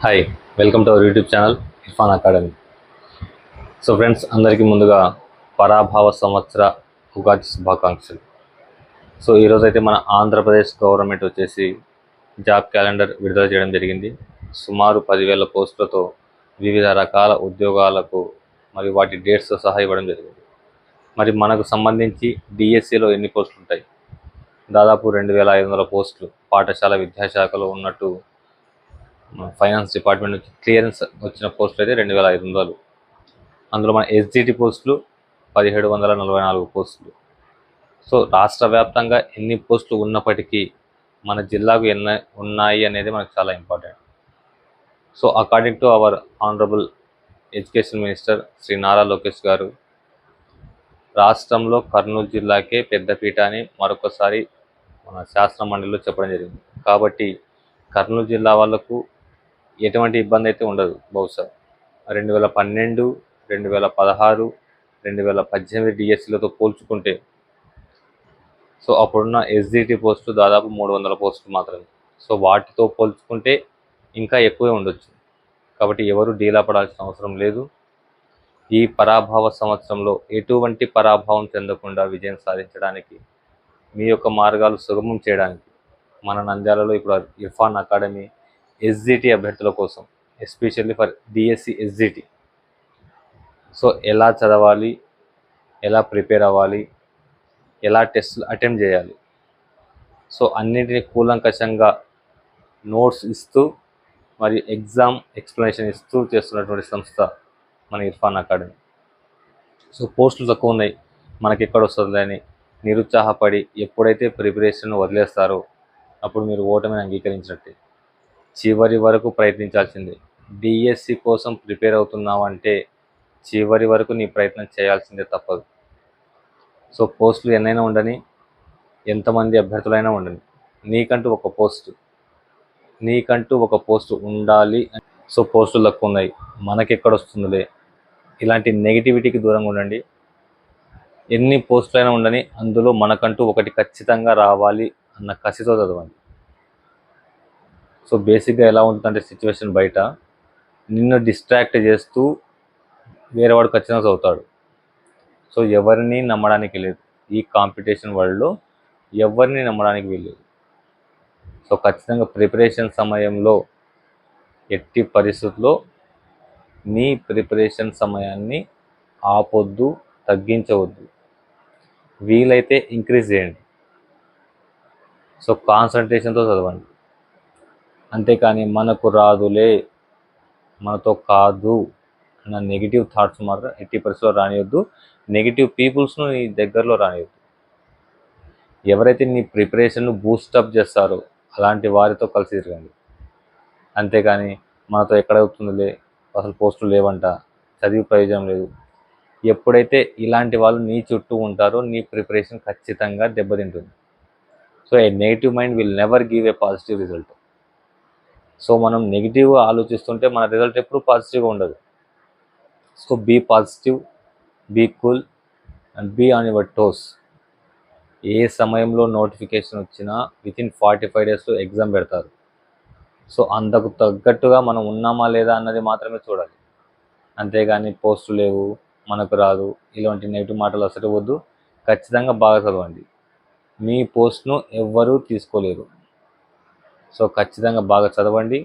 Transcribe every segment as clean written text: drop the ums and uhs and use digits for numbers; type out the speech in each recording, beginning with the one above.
Hi, welcome to our YouTube channel Irfan academy. So friends, అందరికీ ముందుగా పరాభవ సంవత్సర ఉగాది శుభాకాంక్షలు. సో ఈరోజైతే మన ఆంధ్రప్రదేశ్ గవర్నమెంట్ వచ్చేసి జాబ్ క్యాలెండర్ విడుదల చేయడం జరిగింది. సుమారు 10,000 పోస్టులతో వివిధ రకాల ఉద్యోగాలకు మరియు వాటి డేట్స్తో సహా ఇవ్వడం జరిగింది. మరి మనకు సంబంధించి డిఎస్సిలో ఎన్ని పోస్టులు ఉంటాయి? దాదాపు 2,500 పోస్టులు పాఠశాల విద్యాశాఖలో ఉన్నట్టు ఫైనాన్స్ డిపార్ట్మెంట్ నుంచి క్లియరెన్స్ వచ్చిన పోస్టులు అయితే 2,500. అందులో మన ఎస్జిటి పోస్టులు 1,744 పోస్టులు. సో రాష్ట్ర వ్యాప్తంగా ఎన్ని పోస్టులు ఉన్నప్పటికీ మన జిల్లాకు ఎన్ని ఉన్నాయి అనేది మనకు చాలా important. So according to our honourable education minister Shri Nara Lokesh గారు, రాష్ట్రంలో కర్నూలు జిల్లాకే పెద్దపీట అని మరొకసారి మన శాసన మండలిలో చెప్పడం జరిగింది. కాబట్టి కర్నూలు జిల్లా వాళ్ళకు ఎటువంటి ఇబ్బంది అయితే ఉండదు. బహుశా 2012, 2016, 2018 డిఎస్సిలతో పోల్చుకుంటే సో అప్పుడున్న ఎస్జిటి పోస్టులు దాదాపు 300 పోస్టులు మాత్రమే. సో వాటితో పోల్చుకుంటే ఇంకా ఎక్కువే ఉండొచ్చు. కాబట్టి ఎవరు డీలా పడాల్సిన అవసరం లేదు. ఈ పరాభవ సంవత్సరంలో ఎటువంటి పరాభవం చెందకుండా విజయం సాధించడానికి, మీ యొక్క మార్గాలు సుగమం చేయడానికి మన నంద్యాలలో ఇప్పుడు ఇర్ఫాన్ అకాడమీ ఎస్జిటి అభ్యర్థుల కోసం, especially for DSC SGT, so ఎలా చదవాలి, ఎలా ప్రిపేర్ అవ్వాలి, ఎలా టెస్టులు అటెంప్ట్ చేయాలి, సో అన్నింటినీ కూలంకషంగా నోట్స్ ఇస్తూ మరియు ఎగ్జామ్ ఎక్స్ప్లెనేషన్ ఇస్తూ చేస్తున్నటువంటి సంస్థ మన ఇర్ఫాన్ అకాడమీ. సో పోస్టులు తక్కువ ఉన్నాయి, మనకి ఎక్కడ వస్తుంది అని నిరుత్సాహపడి ఎప్పుడైతే ప్రిపరేషన్ వదిలేస్తారో అప్పుడు మీరు ఓటమిని అంగీకరించినట్టే. చివరి వరకు ప్రయత్నించాల్సిందే. డిఎస్సి కోసం ప్రిపేర్ అవుతున్నావంటే చివరి వరకు నీ ప్రయత్నం చేయాల్సిందే, తప్పదు. సో పోస్టులు ఎన్నైనా ఉండని, ఎంతమంది అభ్యర్థులైనా ఉండని, నీకంటూ ఒక పోస్టు ఉండాలి. సో పోస్టులు తక్కువ ఉన్నాయి, మనకెక్కడ వస్తుందిలే, ఇలాంటి నెగిటివిటీకి దూరంగా ఉండండి. ఎన్ని పోస్టులైనా ఉండని, అందులో మనకంటూ ఒకటి ఖచ్చితంగా రావాలి అన్న కసితో చదవండి. సో బేసిక్గా ఎలా ఉంటుందంటే సిచ్యువేషన్, బయట నిన్ను డిస్ట్రాక్ట్ చేస్తూ వేరే వాడు ఖచ్చితంగా చదువుతాడు. సో ఎవరిని నమ్మడానికి లేదు. ఈ కాంపిటీషన్ వరల్డ్లో ఎవరిని నమ్మడానికి వీల్లేదు. సో ఖచ్చితంగా ప్రిపరేషన్ సమయంలో ఎట్టి పరిస్థితుల్లో నీ ప్రిపరేషన్ సమయాన్ని ఆపొద్దు, తగ్గించవద్దు, వీలైతే ఇంక్రీజ్ చేయండి. సో కాన్సన్ట్రేషన్తో చదవండి. అంతేకాని మనకు రాదులే, మనతో కాదు అన్న నెగిటివ్ థాట్స్ మాత్రం ఎట్టి పరిస్థితుల్లో రానియొద్దు. నెగిటివ్ పీపుల్స్ను నీ దగ్గరలో రానియొద్దు. ఎవరైతే నీ ప్రిపరేషన్ను బూస్టప్ చేస్తారో అలాంటి వారితో కలిసి తిరగండి. అంతేకాని మనతో ఎక్కడ అవుతుందిలే, అసలు పోస్టులు లేవంట, చదివి ప్రయోజనం లేదు, ఎప్పుడైతే ఇలాంటి వాళ్ళు నీ చుట్టూ ఉంటారో నీ ప్రిపరేషన్ ఖచ్చితంగా దెబ్బతింటుంది. So a negative mind will never give a positive result. So మనం నెగిటివ్గా ఆలోచిస్తుంటే మన రిజల్ట్ ఎప్పుడు పాజిటివ్గా ఉండదు. So be positive, be cool and be on your toes. ఏ సమయంలో నోటిఫికేషన్ వచ్చినా వితిన్ 45 డేస్లో ఎగ్జామ్ పెడతారు. సో అందుకు తగ్గట్టుగా మనం ఉన్నామా లేదా అన్నది మాత్రమే చూడాలి. అంతేగాని పోస్టు లేవు, మనకు రాదు, ఇలాంటి నెగిటివ్ మాటలు అసలు వద్దు. ఖచ్చితంగా బాగా చదవండి. మీ పోస్ట్ను ఎవ్వరూ తీసుకోలేరు. సో ఖచ్చితంగా బాగా చదవండి.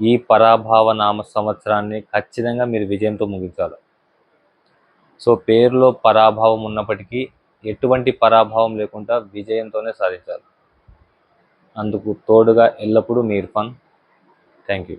ఈ పరాభవ నామ సంవత్సరాన్ని ఖచ్చితంగా మీరు విజయంతో ముగించాలి. సో పేరులో పరాభవం ఉన్నప్పటికీ ఎటువంటి పరాభవం లేకుండా విజయంతోనే సాధించాలి. అందుకు తోడుగా ఎల్లప్పుడూ మీ ఇర్ఫాన్. Thank you.